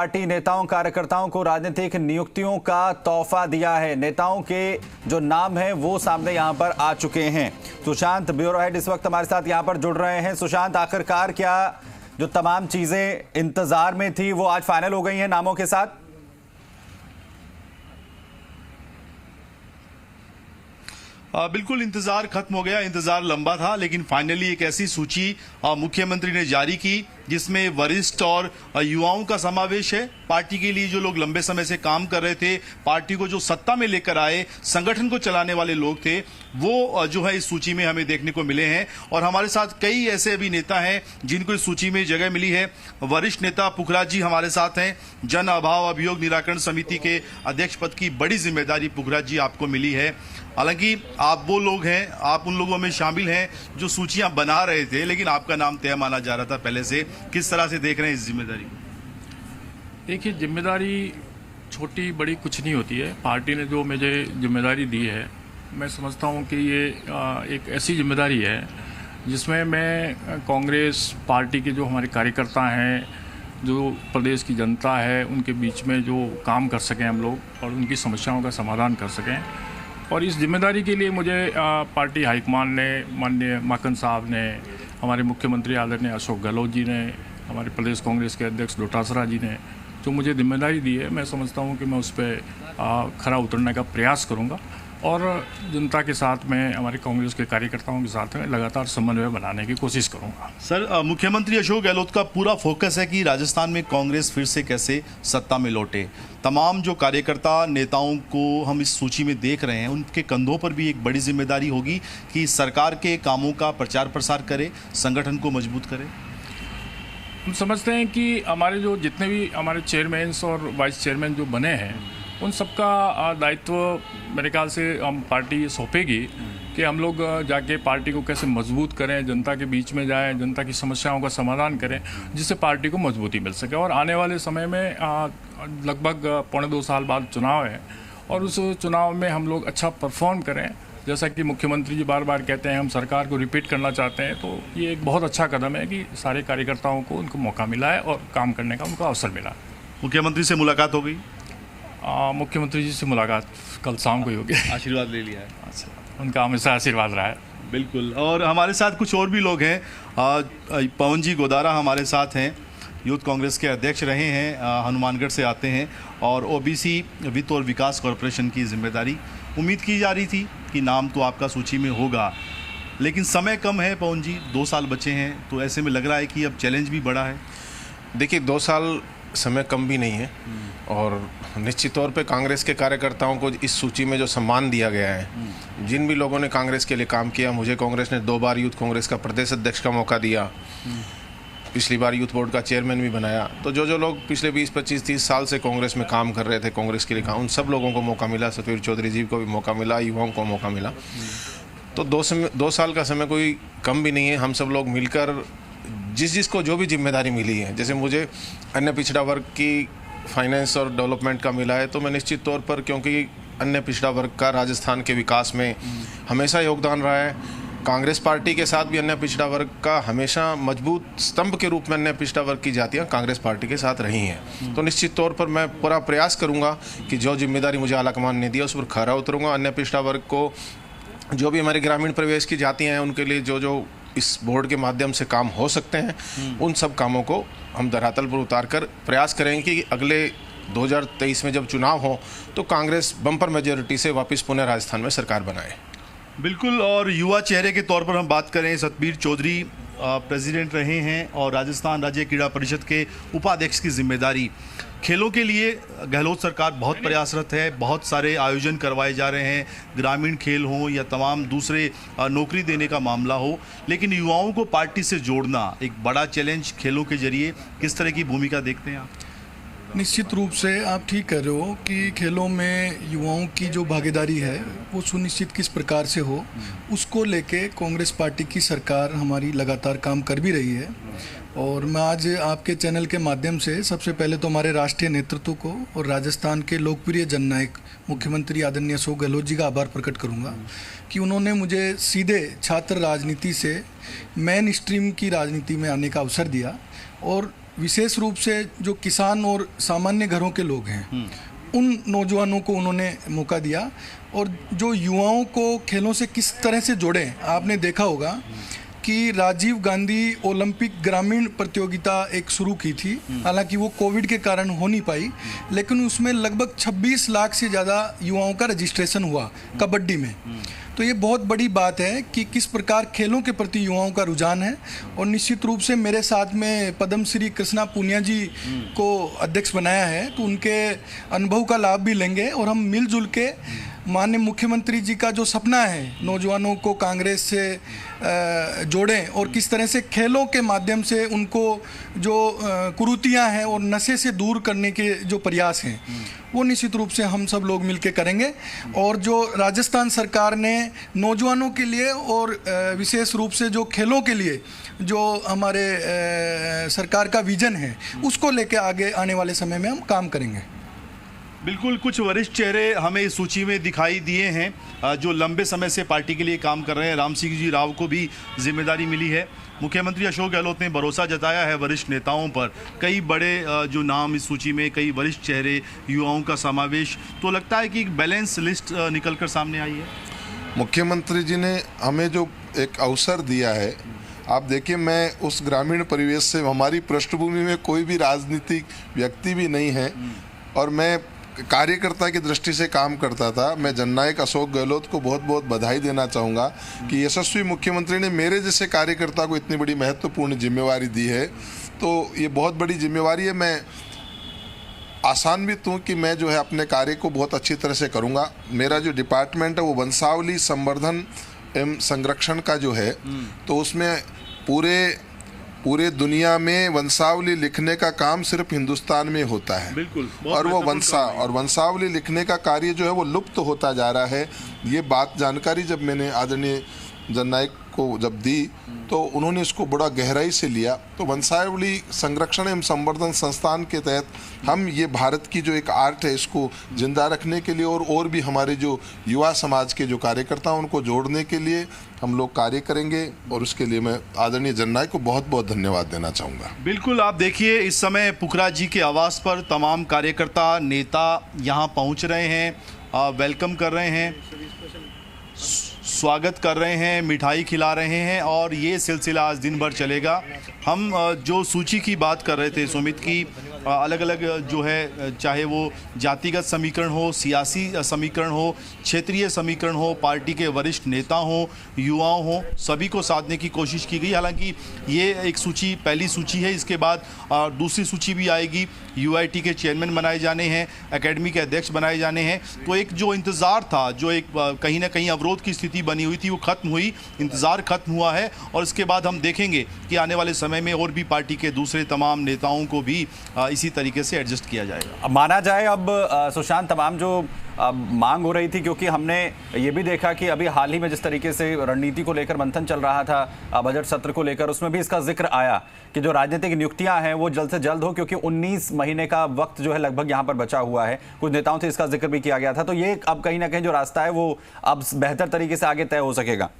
Party नेताओं कार्यकर्ताओं को राजनीतिक नियुक्तियों का तोहफा दिया है। नेताओं के जो नाम हैं वो सामने यहां पर आ चुके हैं। सुशांत ब्यूरो हेड इस वक्त हमारे साथ यहां पर जुड़ रहे हैं। सुशांत, आखिरकार क्या जो तमाम चीजें इंतजार में थी वो आज फाइनल हो गई हैं नामों के साथ? बिल्कुल इंतजार खत्म हो गया। इंतजार लंबा था, लेकिन फाइनली एक ऐसी सूची मुख्यमंत्री ने जारी की जिसमें वरिष्ठ और युवाओं का समावेश है। पार्टी के लिए जो लोग लंबे समय से काम कर रहे थे, पार्टी को जो सत्ता में लेकर आए, संगठन को चलाने वाले लोग थे, वो जो है इस सूची में हमें देखने को मिले हैं। और हमारे साथ कई ऐसे अभी नेता हैं जिनको इस सूची में जगह मिली है। वरिष्ठ नेता पुखराज जी हमारे साथ हैं। जन अभाव अभियोग निराकरण समिति के अध्यक्ष पद की बड़ी जिम्मेदारी पुखराज जी आपको मिली है। हालांकि आप वो लोग हैं, आप उन लोगों में शामिल हैं जो सूचियां बना रहे थे, लेकिन आपका नाम तय माना जा रहा था पहले से। किस तरह से देख रहे हैं इस जिम्मेदारी को? देखिए, जिम्मेदारी छोटी बड़ी कुछ नहीं होती है। पार्टी ने जो मुझे जिम्मेदारी दी है, मैं समझता हूँ कि ये एक ऐसी जिम्मेदारी है जिसमें मैं कांग्रेस पार्टी के जो हमारे कार्यकर्ता हैं, जो प्रदेश की जनता है, उनके बीच में जो काम कर सकें हम लोग और उनकी समस्याओं का समाधान कर सकें। और इस जिम्मेदारी के लिए मुझे पार्टी हाईकमान ने, माननीय माकन साहब ने, हमारे मुख्यमंत्री आदरणीय अशोक गहलोत जी ने, हमारे प्रदेश कांग्रेस के अध्यक्ष डोटासरा जी ने जो मुझे जिम्मेदारी दी है, मैं समझता हूँ कि मैं उस पर खरा उतरने का प्रयास करूँगा और जनता के साथ में, हमारे कांग्रेस के कार्यकर्ताओं के साथ में लगातार समन्वय बनाने की कोशिश करूँगा। सर, मुख्यमंत्री अशोक गहलोत का पूरा फोकस है कि राजस्थान में कांग्रेस फिर से कैसे सत्ता में लौटे। तमाम जो कार्यकर्ता नेताओं को हम इस सूची में देख रहे हैं, उनके कंधों पर भी एक बड़ी जिम्मेदारी होगी कि सरकार के कामों का प्रचार प्रसार करे, संगठन को मजबूत करे। हम समझते हैं कि हमारे जो जितने भी हमारे चेयरमैन्स और वाइस चेयरमैन जो बने हैं, उन सबका दायित्व मेरे ख्याल से हम पार्टी सौंपेगी कि हम लोग जाके पार्टी को कैसे मजबूत करें, जनता के बीच में जाएं, जनता की समस्याओं का समाधान करें, जिससे पार्टी को मजबूती मिल सके। और आने वाले समय में लगभग 1.25 साल बाद चुनाव है और उस चुनाव में हम लोग अच्छा परफॉर्म करें। जैसा कि मुख्यमंत्री जी बार बार कहते हैं, हम सरकार को रिपीट करना चाहते हैं, तो ये एक बहुत अच्छा कदम है कि सारे कार्यकर्ताओं को उनको मौका मिला है और काम करने का उनको अवसर मिला। मुख्यमंत्री से मुलाकात हो गई? मुख्यमंत्री जी से मुलाकात कल शाम को ही होगी। आशीर्वाद ले लिया है? अच्छा, उनका हमेशा आशीर्वाद रहा है। बिल्कुल। और हमारे साथ कुछ और भी लोग हैं। पवन जी गोदारा हमारे साथ हैं, यूथ कांग्रेस के अध्यक्ष रहे हैं, हनुमानगढ़ से आते हैं और ओबीसी वित्त और विकास कॉरपोरेशन की जिम्मेदारी। उम्मीद की जा रही थी कि नाम तो आपका सूची में होगा, लेकिन समय कम है पवन जी, 2 साल बचे हैं, तो ऐसे में लग रहा है कि अब चैलेंज भी बड़ा है। देखिए, 2 साल समय कम भी नहीं है और निश्चित तौर पे कांग्रेस के कार्यकर्ताओं को इस सूची में जो सम्मान दिया गया है, जिन भी लोगों ने कांग्रेस के लिए काम किया, मुझे कांग्रेस ने 2 बार यूथ कांग्रेस का प्रदेश अध्यक्ष का मौका दिया, पिछली बार यूथ बोर्ड का चेयरमैन भी बनाया। तो जो लोग पिछले 20, 25, 30 साल से कांग्रेस में काम कर रहे थे, कांग्रेस के लिए काम, उन सब लोगों को मौका मिला। सतवीर चौधरी जी को भी मौका मिला, युवाओं को मौका मिला। तो 2 साल का समय कोई कम भी नहीं है। हम सब लोग मिलकर जिसको जो भी जिम्मेदारी मिली है, जैसे मुझे अन्य पिछड़ा वर्ग की फाइनेंस और डेवलपमेंट का मिला है, तो मैं निश्चित तौर पर, क्योंकि अन्य पिछड़ा वर्ग का राजस्थान के विकास में हमेशा योगदान रहा है, कांग्रेस पार्टी के साथ भी अन्य पिछड़ा वर्ग का हमेशा मजबूत स्तंभ के रूप में अन्य पिछड़ा वर्ग की जातियां कांग्रेस पार्टी के साथ रही हैं। तो निश्चित तौर पर मैं पूरा प्रयास करूंगा कि जो जिम्मेदारी मुझे आलाकमान ने दिया उस पर खरा उतरूंगा। अन्य पिछड़ा वर्ग को, जो भी हमारे ग्रामीण परिवेश की जातियाँ हैं, उनके लिए जो इस बोर्ड के माध्यम से काम हो सकते हैं, उन सब कामों को हम धरातल पर उतार कर प्रयास करेंगे कि अगले 2023 में जब चुनाव हो तो कांग्रेस बम्पर मेजॉरिटी से वापस पुनः राजस्थान में सरकार बनाए। बिल्कुल। और युवा चेहरे के तौर पर हम बात करें, सतबीर चौधरी प्रेसिडेंट रहे हैं और राजस्थान राज्य क्रीड़ा परिषद के उपाध्यक्ष की जिम्मेदारी। खेलों के लिए गहलोत सरकार बहुत प्रयासरत है, बहुत सारे आयोजन करवाए जा रहे हैं, ग्रामीण खेल हो या तमाम दूसरे नौकरी देने का मामला हो, लेकिन युवाओं को पार्टी से जोड़ना एक बड़ा चैलेंज खेलों के जरिए। किस तरह की भूमिका देखते हैं आप? निश्चित रूप से आप ठीक कर रहे हो कि खेलों में युवाओं की जो भागीदारी है वो सुनिश्चित किस प्रकार से हो, उसको लेके कांग्रेस पार्टी की सरकार हमारी लगातार काम कर भी रही है। और मैं आज आपके चैनल के माध्यम से सबसे पहले तो हमारे राष्ट्रीय नेतृत्व को और राजस्थान के लोकप्रिय जननायक मुख्यमंत्री आदरणीय अशोक गहलोत जी का आभार प्रकट करूंगा कि उन्होंने मुझे सीधे छात्र राजनीति से मेन स्ट्रीम की राजनीति में आने का अवसर दिया और विशेष रूप से जो किसान और सामान्य घरों के लोग हैं उन नौजवानों को उन्होंने मौका दिया, और जो युवाओं को खेलों से किस तरह से जोड़ें। आपने देखा होगा कि राजीव गांधी ओलंपिक ग्रामीण प्रतियोगिता एक शुरू की थी, हालांकि वो कोविड के कारण हो नहीं पाई, लेकिन उसमें लगभग 26 लाख से ज़्यादा युवाओं का रजिस्ट्रेशन हुआ कबड्डी में। तो ये बहुत बड़ी बात है कि किस प्रकार खेलों के प्रति युवाओं का रुझान है। और निश्चित रूप से मेरे साथ में पद्म श्री कृष्णा पुनिया जी को अध्यक्ष बनाया है, तो उनके अनुभव का लाभ भी लेंगे और हम मिलजुल के माननीय मुख्यमंत्री जी का जो सपना है नौजवानों को कांग्रेस से जोड़ें और किस तरह से खेलों के माध्यम से उनको जो कुरीतियां हैं और नशे से दूर करने के जो प्रयास हैं वो निश्चित रूप से हम सब लोग मिलकर करेंगे। और जो राजस्थान सरकार ने नौजवानों के लिए और विशेष रूप से जो खेलों के लिए जो हमारे सरकार का विजन है उसको लेकर आगे आने वाले समय में हम काम करेंगे। बिल्कुल, कुछ वरिष्ठ चेहरे हमें इस सूची में दिखाई दिए हैं जो लंबे समय से पार्टी के लिए काम कर रहे हैं। राम सिंह जी राव को भी जिम्मेदारी मिली है। मुख्यमंत्री अशोक गहलोत ने भरोसा जताया है वरिष्ठ नेताओं पर। कई बड़े जो नाम इस सूची में, कई वरिष्ठ चेहरे, युवाओं का समावेश, तो लगता है कि एक बैलेंस लिस्ट निकल कर सामने आई है। मुख्यमंत्री जी ने हमें जो एक अवसर दिया है, आप देखिए, मैं उस ग्रामीण परिवेश से, हमारी पृष्ठभूमि में कोई भी राजनीतिक व्यक्ति भी नहीं है और मैं कार्यकर्ता की दृष्टि से काम करता था। मैं जननायक अशोक गहलोत को बहुत बहुत बधाई देना चाहूँगा कि यशस्वी मुख्यमंत्री ने मेरे जैसे कार्यकर्ता को इतनी बड़ी महत्वपूर्ण जिम्मेवारी दी है। तो ये बहुत बड़ी जिम्मेवारी है। मैं आसान्वित हूँ कि मैं जो है अपने कार्य को बहुत अच्छी तरह से करूँगा। मेरा जो डिपार्टमेंट है वो वंशावली संवर्धन एवं संरक्षण का जो है, तो उसमें पूरे दुनिया में वंशावली लिखने का काम सिर्फ हिंदुस्तान में होता है। बिल्कुल। और वो वंशावली लिखने का कार्य जो है वो लुप्त होता जा रहा है। ये बात जानकारी जब मैंने आदरणीय जननायक को जब दी तो उन्होंने इसको बड़ा गहराई से लिया। तो वंशावली संरक्षण एवं संवर्धन संस्थान के तहत हम ये भारत की जो एक आर्ट है इसको जिंदा रखने के लिए और भी हमारे जो युवा समाज के जो कार्यकर्ता हैं उनको जोड़ने के लिए हम लोग कार्य करेंगे। और उसके लिए मैं आदरणीय जननायक को बहुत बहुत धन्यवाद देना चाहूँगा। बिल्कुल, आप देखिए इस समय पुखरा जी के आवास पर तमाम कार्यकर्ता, नेता यहाँ पहुँच रहे हैं, वेलकम कर रहे हैं, स्वागत कर रहे हैं, मिठाई खिला रहे हैं और ये सिलसिला आज दिन भर चलेगा। हम जो सूची की बात कर रहे थे सुमित की, अलग अलग जो है, चाहे वो जातिगत समीकरण हो, सियासी समीकरण हो, क्षेत्रीय समीकरण हो, पार्टी के वरिष्ठ नेता हो, युवाओं हो, सभी को साधने की कोशिश की गई। हालांकि ये एक सूची, पहली सूची है। इसके बाद दूसरी सूची भी आएगी। यूआईटी के चेयरमैन बनाए जाने हैं, एकेडमी के अध्यक्ष बनाए जाने हैं। तो एक जो इंतज़ार था, जो एक कहीं ना कहीं अवरोध की स्थिति बनी हुई थी, वो खत्म हुई, इंतज़ार खत्म हुआ है। और इसके बाद हम देखेंगे कि आने वाले समय में और भी पार्टी के दूसरे तमाम नेताओं को भी इसी तरीके से एडजस्ट किया जाएगा। माना जाए अब सुशांत, तमाम जो मांग हो रही थी, क्योंकि हमने ये भी देखा कि अभी हाल ही में जिस तरीके से रणनीति को लेकर मंथन चल रहा था बजट सत्र को लेकर, उसमें भी इसका जिक्र आया कि जो राजनीतिक नियुक्तियां हैं वो जल्द से जल्द हो, क्योंकि 19 महीने का वक्त जो है लगभग यहाँ पर बचा हुआ है। कुछ नेताओं से इसका जिक्र भी किया गया था। तो ये अब कहीं ना कहीं जो रास्ता है वो अब बेहतर तरीके से आगे तय हो सकेगा।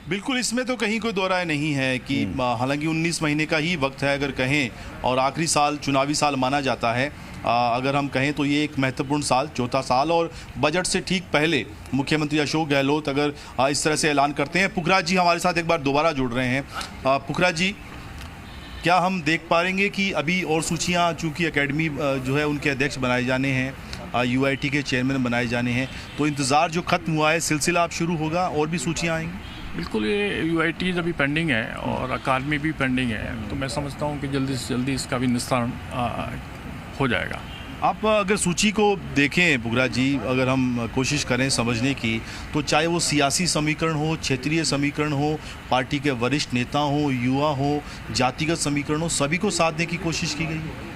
बिल्कुल, इसमें तो कहीं कोई दो राय नहीं है कि हालांकि 19 महीने का ही वक्त है अगर कहें, और आखिरी साल चुनावी साल माना जाता है। अगर हम कहें तो ये एक महत्वपूर्ण साल, चौथा साल, और बजट से ठीक पहले मुख्यमंत्री अशोक गहलोत अगर इस तरह से ऐलान करते हैं। पुखरा जी हमारे साथ एक बार दोबारा जुड़ रहे हैं। पुखरा जी, क्या हम देख पाएंगे कि अभी और सूचियाँ, चूँकि एकेडमी जो है उनके अध्यक्ष बनाए जाने हैं, यूआईटी के चेयरमैन बनाए जाने हैं, तो इंतज़ार जो खत्म हुआ है, सिलसिला अब शुरू होगा, और भी सूचियाँ आएंगी? बिल्कुल, ये यूआईटी अभी पेंडिंग है और अकादमी भी पेंडिंग है, तो मैं समझता हूँ कि जल्दी से जल्दी इसका भी निस्तारण हो जाएगा। आप अगर सूची को देखें पुखरा जी, अगर हम कोशिश करें समझने की, तो चाहे वो सियासी समीकरण हो, क्षेत्रीय समीकरण हो, पार्टी के वरिष्ठ नेता हो, युवा हो, जातिगत समीकरण हो, सभी को साधने की कोशिश की गई है।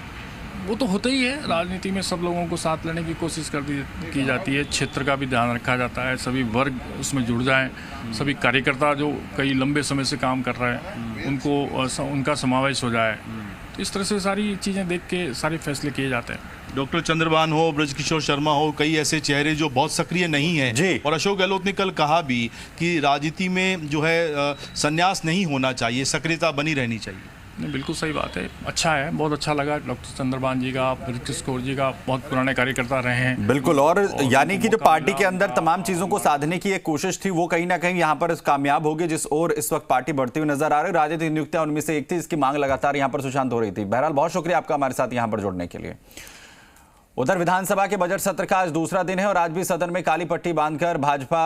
वो तो होता ही है, राजनीति में सब लोगों को साथ लेने की कोशिश की जाती है, क्षेत्र का भी ध्यान रखा जाता है, सभी वर्ग उसमें जुड़ जाएं, सभी कार्यकर्ता जो कई लंबे समय से काम कर रहे हैं उनको उनका समावेश हो जाए, तो इस तरह से सारी चीज़ें देख के सारे फैसले किए जाते हैं। डॉक्टर चंद्रभान हो, ब्रजकिशोर शर्मा हो, कई ऐसे चेहरे जो बहुत सक्रिय नहीं हैं जी। और अशोक गहलोत ने कल कहा भी कि राजनीति में जो है संन्यास नहीं होना चाहिए, सक्रियता बनी रहनी चाहिए। नहीं, बिल्कुल सही बात है, अच्छा है, बहुत अच्छा लगा। डॉक्टर चंद्रभान जी का, ब्रजकिशोर जी का, बहुत पुराने कार्यकर्ता रहे हैं। बिल्कुल, और यानी कि जो पार्टी के अंदर तमाम चीजों को साधने की एक कोशिश थी वो कहीं ना कहीं यहाँ पर कामयाब होगी, जिस ओर इस वक्त पार्टी बढ़ती हुई नजर आ रही है। राजनीतिक नियुक्तियां उनमें से एक थी, इसकी मांग लगातार यहाँ पर सुशांत हो रही थी। बहरहाल बहुत शुक्रिया आपका हमारे साथ यहाँ पर जुड़ने के लिए। उधर विधानसभा के बजट सत्र का आज दूसरा दिन है और आज भी सदन में काली पट्टी बांधकर भाजपा